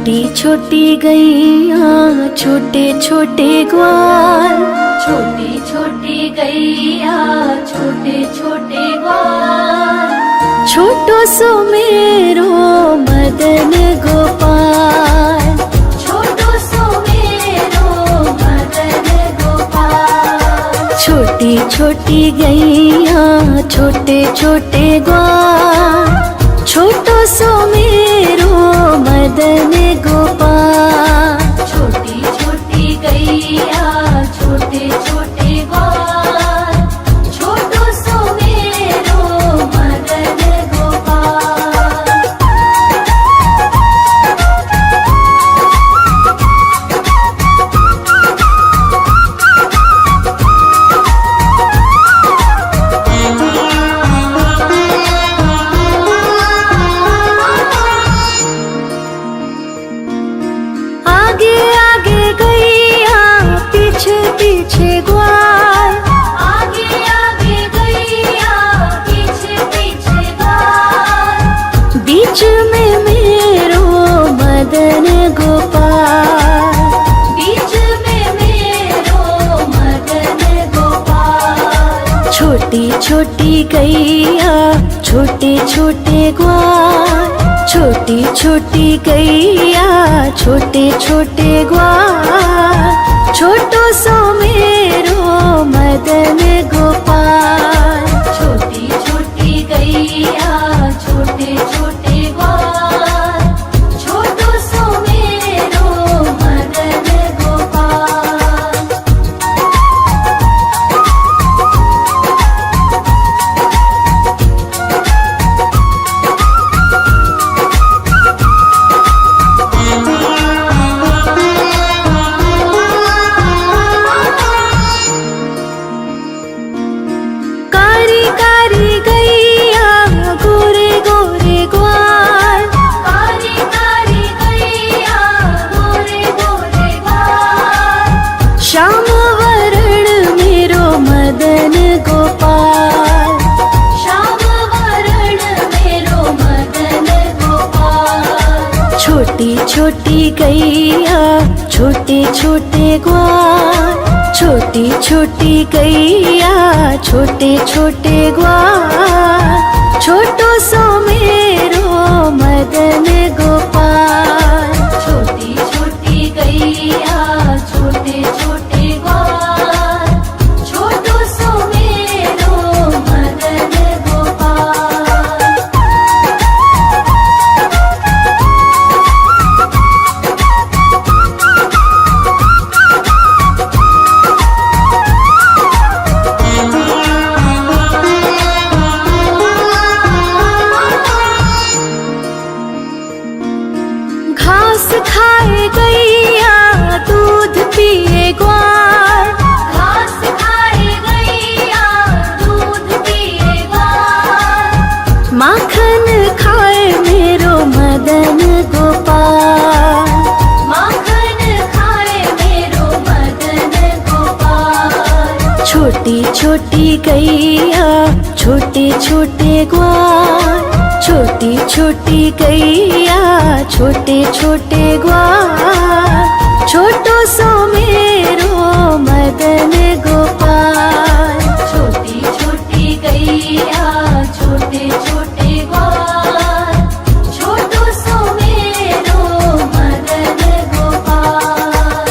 छोटी छोटी गैया छोटे छोटे ग्वाल, छोटी छोटी गैया छोटे छोटे ग्वाल, छोटो सो मेरो मदन गोपाल, छोटो सो मेरो मदन गोपाल। छोटी छोटी गैया छोटे छोटे ग्वाल, छोटो सो मेरो मदन गोपाल। छोटी छोटी गैया छोटे छोटे ग्वाल, छोटो सो मेरो मदन गोपाल। आगे आगे गैया पीछे पीछे ग्वाल, आगे आगे गैया पीछे पीछे ग्वाल, बीच में मेरो मदन गोपाल, बीच में मेरो मदन गोपाल। छोटी छोटी गैया छोटे छोटे ग्वाल, छोटी छोटी गैया छोटे छोटे ग्वाल, छोटो सो मेरो मदन गोपाल। छोटी छोटी गैया छोटे छोटे ग्वाल, छोटो सो मेरो मदन गोपाल। कारी कारी गैया गोरे गोरे ग्वाल, कारी कारी गैया गोरे गोरे ग्वाल, श्याम वरण मेरो मदन गोपाल, श्याम वरण मेरो मदन गोपाल। छोटी छोटी गैया छोटे छोटे ग्वाल, छोटी छोटी गैया छोटे छोटे ग्वाल, छोटो सो मेरो मदन गोपाल। छोटी छोटी गैया छोटे छोटे ग्वाल, छोटो सो मेरो मदन गोपाल। घास खाए गैया दूध पिए ग्वाल, घास खाए गैया दूध पिए ग्वाल, माखन खाए मेरो मदन गोपाल, माखन खाए मेरो मदन गोपाल। छोटी छोटी गैया छोटे छोटे ग्वाल, छोटी छोटी गैया छोटे छोटे ग्वाल, छोटो सो मेरो मदन गोपाल। छोटी छोटी गैया छोटे छोटे ग्वाल, छोटो सो मेरो मदन गोपाल।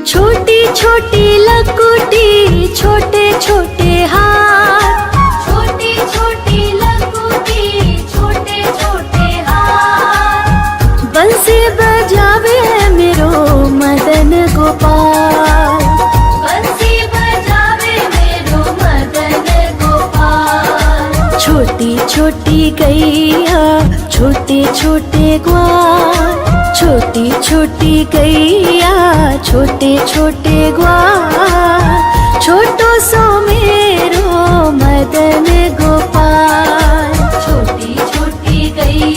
छोटी छोटी लकुटी छोटे छोटे हाथ, छोटी छोटी लकुटी छोटे छोटे हाथ, बंसी बजावे मेरो मदन गोपाल, बंसी बजावे मेरो मदन गोपाल। छोटी छोटी गैया छोटे छोटे ग्वाल, छोटी छोटी गैया छोटे छोटे ग्वाल, छोटो सो मेरो मदन गोपाल। छोटी छोटी गैया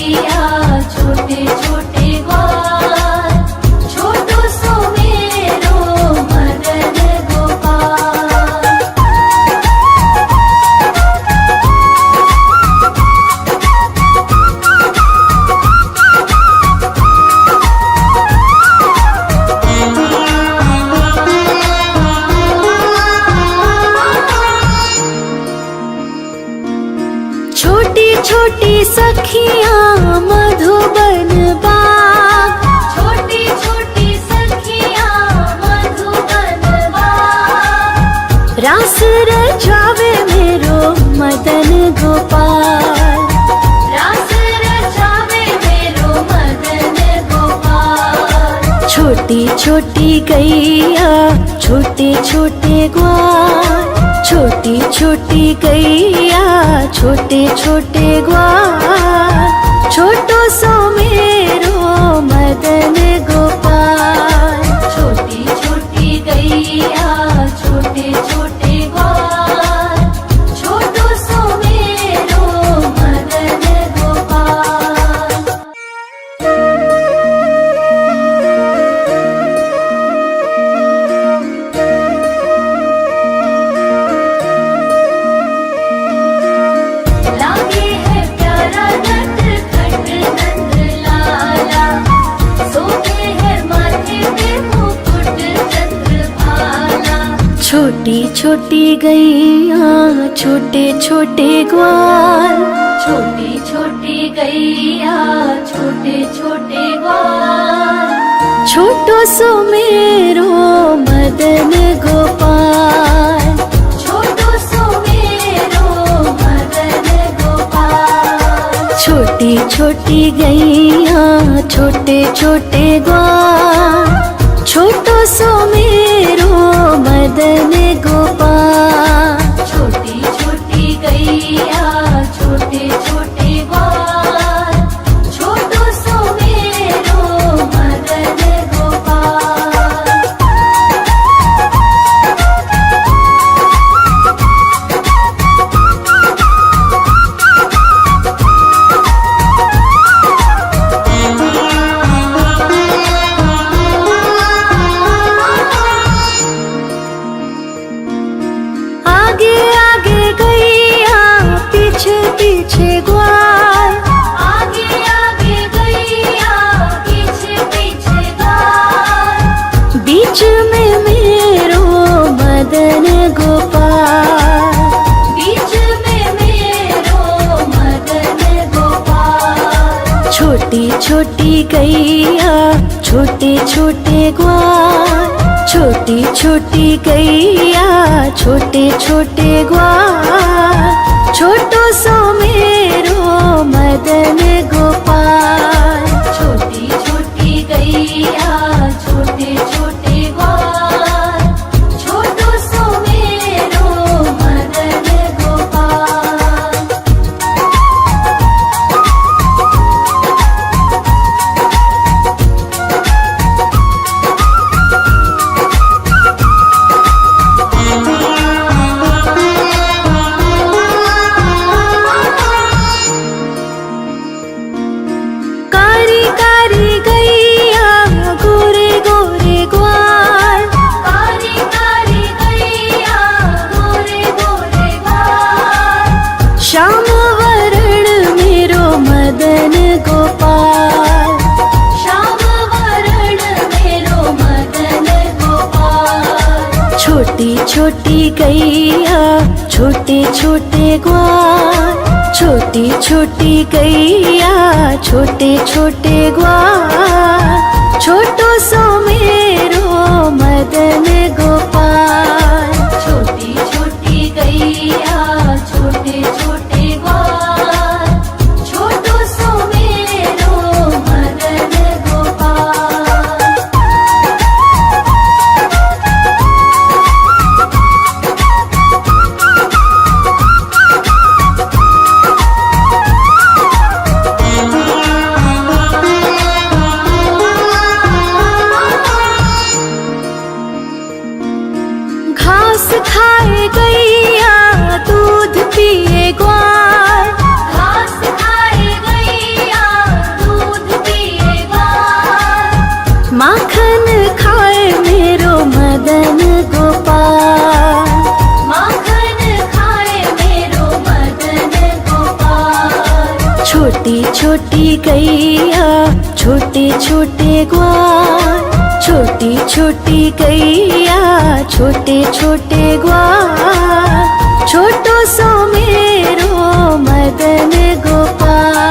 सखियाँ मधुबन बाग, छोटी छोटी सखियाँ मधुबन बाग। रास रचावे मेरो मदन गोपाल, रास रचावे मेरो मदन गोपाल। छोटी छोटी गैया छोटे छोटे ग्वाल, छोटी छोटी गैया छोटे छोटे ग्वाल। छोटो सो मेरो मदन गोपाल, छोटी छोटी गैया छोटे छोटे ग्वाल। छोटो सो मेरो मदन गोपाल। लागे है प्यारा नटखट नंद लाला, सोते है माथे पे मुकुट चंद्रभाला। छोटी छोटी गैया छोटे छोटे ग्वाल, छोटी छोटी गैया छोटे छोटे ग्वाल। छोटो सो मेरो मदन गोपाल, छोटो सो मेरो मदन गोपाल। छोटी छोटी गैया छोटे छोटे ग्वाल। छोटो सो मेरो मदन गोपाल, छोटी छोटी गैया छोटे छोटे ग्वाल। छोटो सो मेरो मदन गोपाल। आगे आगे गैया पीछे पीछे ग्वाल, आगे आगे गैया पीछे पीछे ग्वाल। बीच में मेरो मदन गोपाल, बीच में मेरो मदन गोपाल। छोटी छोटी गैया छोटे छोटे ग्वाल, छोटी छोटी गैया छोटे छोटे ग्वाल। छोटो सो मेरो मदन गोपाल, छोटी छोटी गैया छोटे छोटे ग्वाल। छोटो सो मेरो मदन गोपाल। कारी कारी गैया गोरे गोरे ग्वाल, कारी कारी गैया गोरे गोरे ग्वाल। श्याम वरण मेरो मदन गोपाल, श्याम वरण मेरो मदन गोपाल। छोटी छोटी गैया छोटे छोटे ग्वाल, छोटी छोटी गैया छोटे छोटे ग्वाल। छोटो सो मेरो मदन गोपाल, छोटी छोटी गैया छोटे छोटे ग्वाल। छोटो सो मेरो मदन गोपाल। घास खाए गैया दूध पिए ग्वाल, घास खाए गैया दूध पिए ग्वाल। माखन खाए मेरो मदन गोपाल, माखन खाए मेरो मदन गोपाल। छोटी छोटी गैया छोटे छोटे ग्वाल, छोटी छोटी गैया छोटे छोटे ग्वाल। छोटो सो मेरो मदन गोपाल।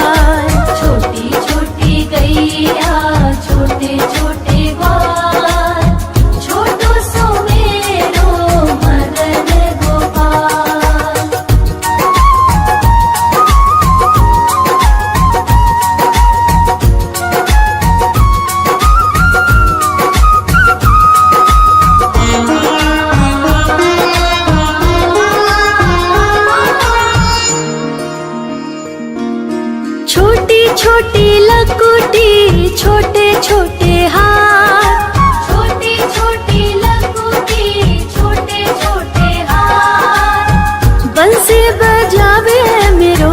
छोटे हाथ, छोटी छोटी लघुटी, छोटे छोटे हाथ। बंसी बजावे मेरो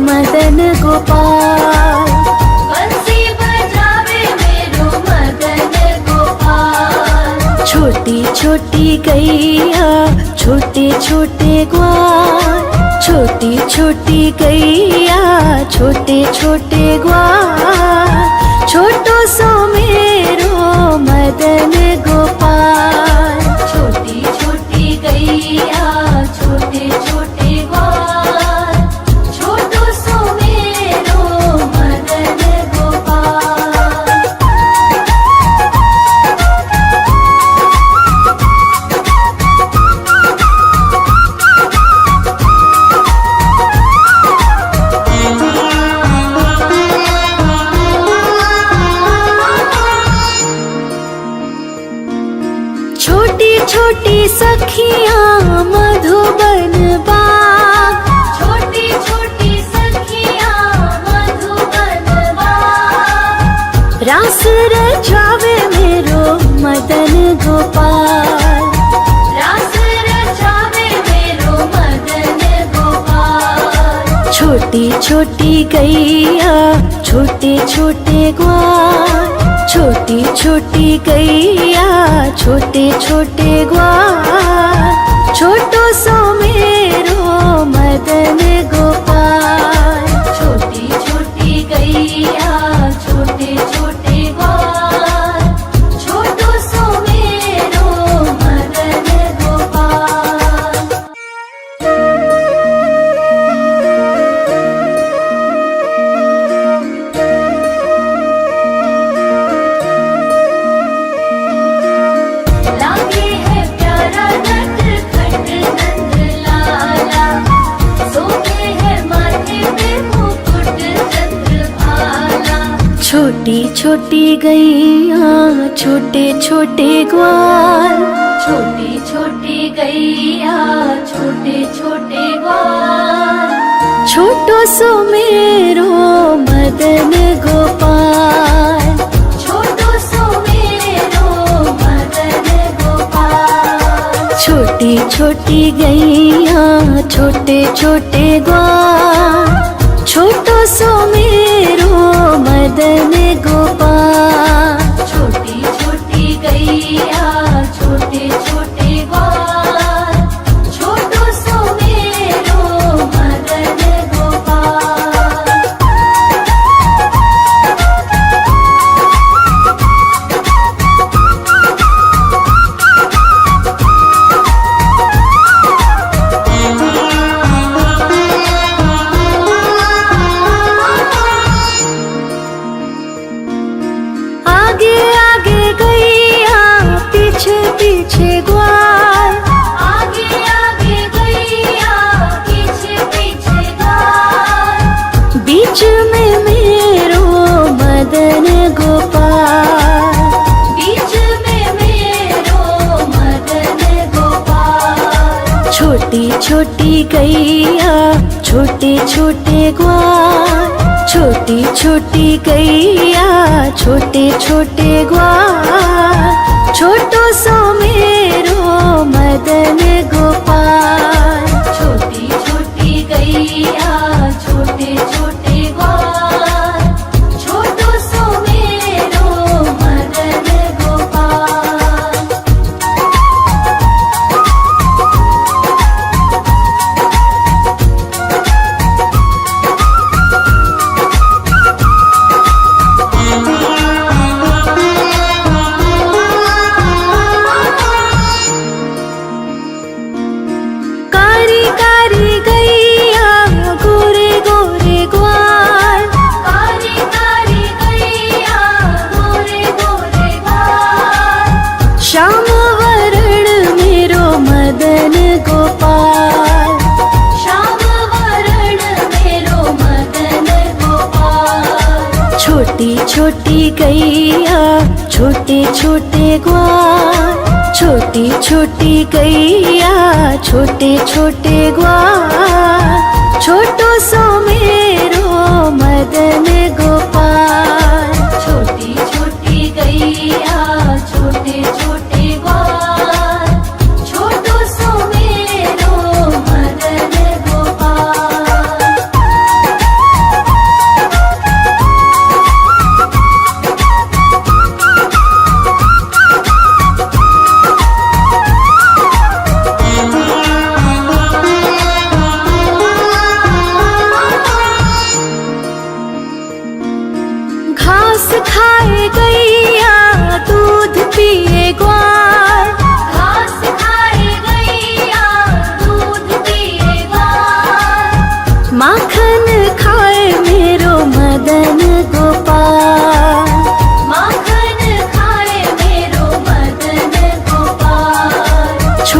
मदन गोपाल, बंसी बजावे मेरो मदन गोपाल। छोटी छोटी गैया, छोटे छोटे ग्वाल, छोटी छोटी गैया, छोटे छोटे ग्वाल। छोटो सो मेरो मदन गोपाल। छोटी छोटी गैया, छोटे छोटे ग्वाल, छोटो सो मेरो मदन गोपाल। छोटी छोटी सखियां मधुबन बाग, छोटी छोटी सखियां मधुबन बाग। रास रचावे मेरो मदन गोपाल, रास रचावे मेरो मदन गोपाल। छोटी छोटी गैया, छोटे छोटे ग्वाल, छोटी छोटी गैया, छोटे छोटे ग्वाल। छोटो सो मेरो मदन गोपाल। छोटी छोटी गैया, छोटे छोटे ग्वाल, छोटो सो मेरो मदन गोपाल। लागे है प्यारा नटखट नंद लाला, सोते है माथे पे मुकुट चंद्रभाला। छोटी छोटी गैया, छोटे छोटे ग्वाल, छोटी छोटी गैया, छोटे छोटे ग्वाल। छोटो सो मेरो मदन गोपाल, छोटो सो मेरो मदन गोपाल। छोटी छोटी गैया, छोटे छोटे ग्वाल, छोटो सो मेरो मदन गोपाल। छोटी छोटी गैया, छोटे छोटे ग्वाल, छोटो सो मेरो मदन गोपाल। आगे आगे गैया, पीछे पीछे ग्वाल, आगे आगे गैया, पीछे पीछे ग्वाल। बीच में मेरो मदन गोपाल, बीच में मेरो मदन गोपाल। छोटी छोटी गैया, छोटे छोटे ग्वाल, छोटी छोटी गैया, छोटे छोटे ग्वाल। छोटो सो मेरो मदन गोपाल। छोटी छोटी गैया, छोटे छोटे ग्वाल, छोटो सो मेरो मदन गोपाल। कारी कारी गैया, गोरे गोरे ग्वाल, कारी कारी गैया, गोरे गोरे ग्वाल। श्याम वरण मेरो मदन गोपाल, श्याम वरण मेरो मदन गोपाल। छोटी छोटी गैया, छोटे छोटे ग्वाल, छोटी छोटी गैया, छोटे छोटे ग्वाल। छोटो सो मेरो मदन गोपाल। छोटी छोटी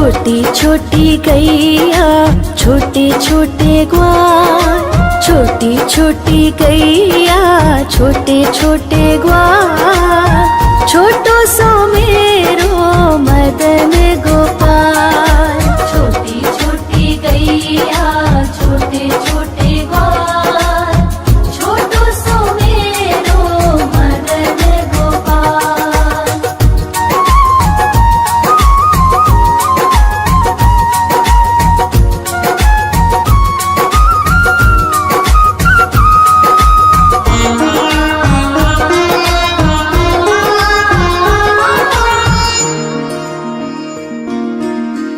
छोटी छोटी गैया छोटे छोटे ग्वाल, छोटी छोटी गैया छोटे छोटे ग्वाल, छोटो सो मेरो मदन गोपाल। छोटी छोटी गैया छोटे छोटे ग्वाल, छोटो सो मेरो मदन गोपाल।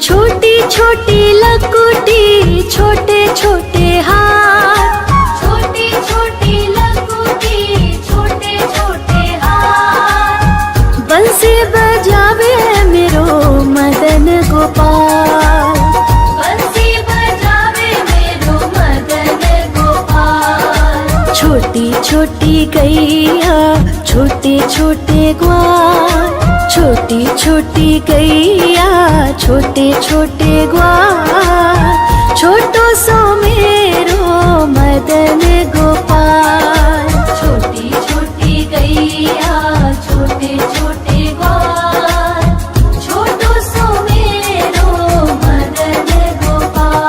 छोटी छोटी लकुटी छोटे छोटे हाथ, छोटी छोटी लकुटी छोटे छोटे हाथ, बंसी बजावे मेरो मदन गोपाल। बंसी बजावे मेरो मदन गोपाल। छोटी छोटी गैया छोटे छोटे ग्वाल, छोटी छोटी गैया छोटे छोटे ग्वाल, छोटो सो मेरो मदन गोपाल। छोटी छोटी गैया छोटे छोटे ग्वाल, छोटो सो मेरो मदन गोपाल।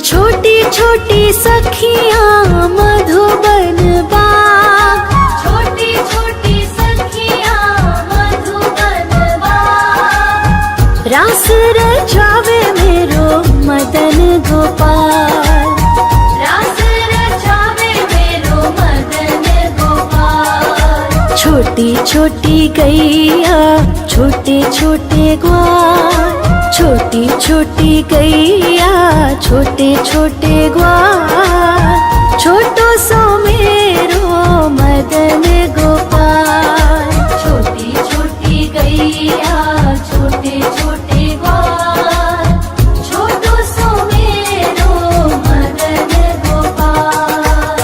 छोटी छोटी सखियाँ मधुबन बाग, छोटी छोटी सखियाँ मधुबन बाग, रास रचावे मेरो मदन गोपाल। रास रचावे मेरो मदन गोपाल। छोटी छोटी गैया छोटे छोटे ग्वाल, छोटी छोटी गैया छोटे छोटे ग्वाल, छोटो सो मेरो मदन गोपाल। छोटी छोटी गैया छोटे छोटे ग्वाल, छोटो सो मेरो मदन गोपाल।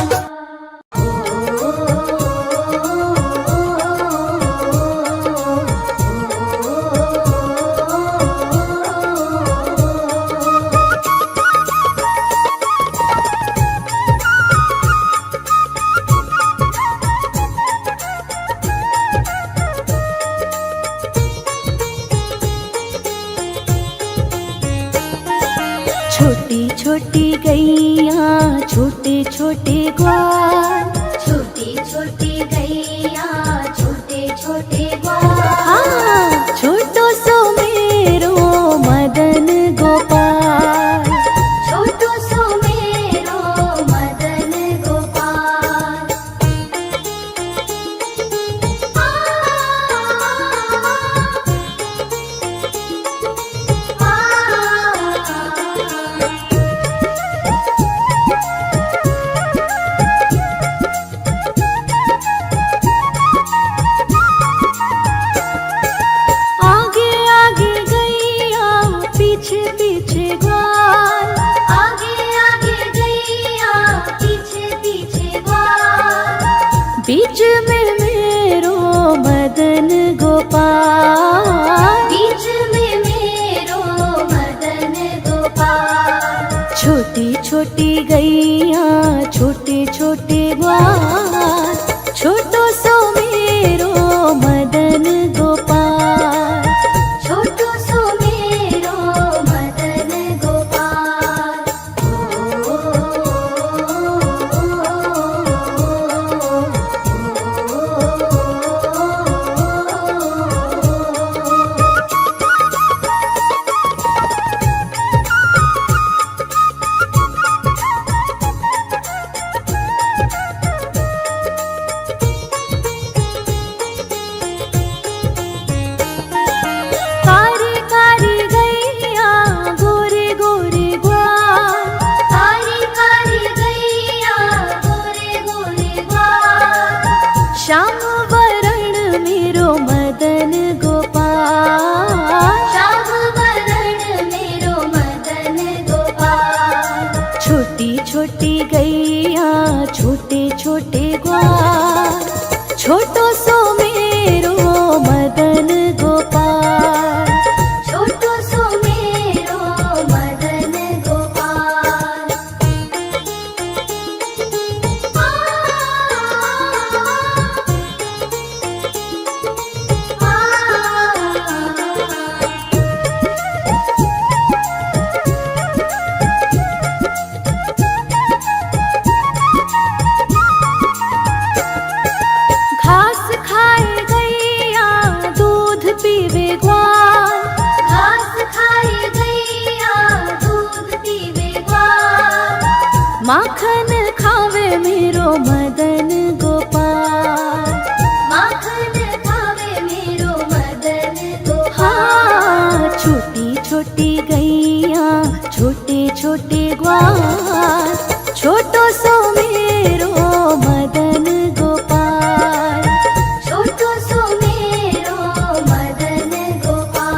छोटी छोटी गैया छोटे छोटे ग्वाल, छोटी छोटी गैया छोटे छोटे ग्वाल, छोटो सो मेरो मदन गोपाल। छोटो सो मेरो मदन गोपाल। आगे आगे गैया पीछे पीछे ग्वाल, आगे आगे गैया पीछे पीछे ग्वाल, बीच में मेरो मदन गोपाल। बीच में मेरो मदन गोपाल। छोटी छोटी गैया छोटे छोटे ग्वाल, छोटो सो मेरो मदन गोपाल। छोटो सो मेरो मदन गोपाल। मदन गोपाल। श्याम वरण मेरो मदन गोपाल। छोटी छोटी गैया छोटे छोटे ग्वाल, छोटो सो मेरो मदन गोपाल। छोटो सो मेरो मदन गोपाल। घास खाए गैया दूध पीवे ग्वाल, घास खाए गैया दूध पीवे ग्वाल। माखन खावे मेरो मदन गोपाल। माखन खावे मेरो मदन गोपाल। हाँ, छोटी छोटी गैया छोटे छोटे ग्वाल, छोटो सो मेरो मदन गोपाल। छोटो सो मेरो मदन गोपाल।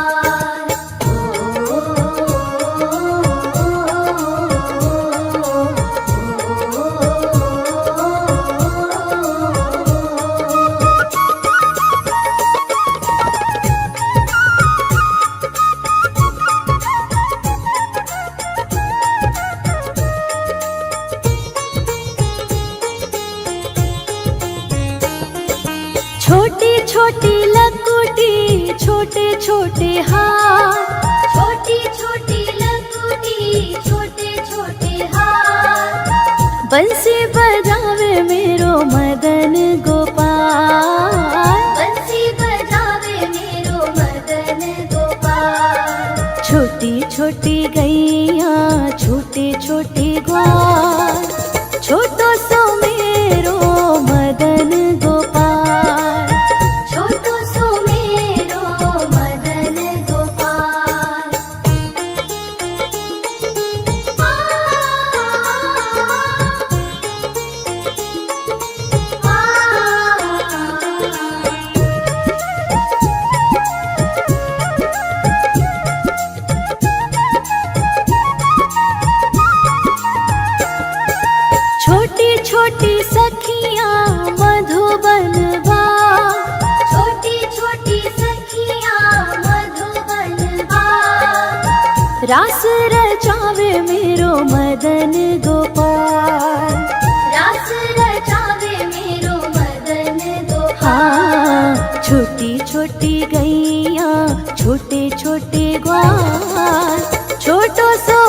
छोटी छोटी लकुटी छोटे छोटे हाथ, छोटी छोटी लकुटी छोटे छोटे हाथ। बंसी बजावे मेरो मदन गोपाल। बंसी बजावे मेरो मदन गोपाल। छोटी छोटी गैया छोटे छोटे ग्वाल, छोटो सो मेरो मदन गोपाल। छोटो सो मेरो मदन गोपाल। छोटी छोटी सखियाँ मधुबन बाग, छोटी छोटी सखियाँ मधुबन बाग। रास रचावे मेरो मदन गोपाल। रास रचावे मेरो मदन गोपाल। हाँ, छोटी छोटी गैया छोटे छोटे ग्वाल, छोटो सो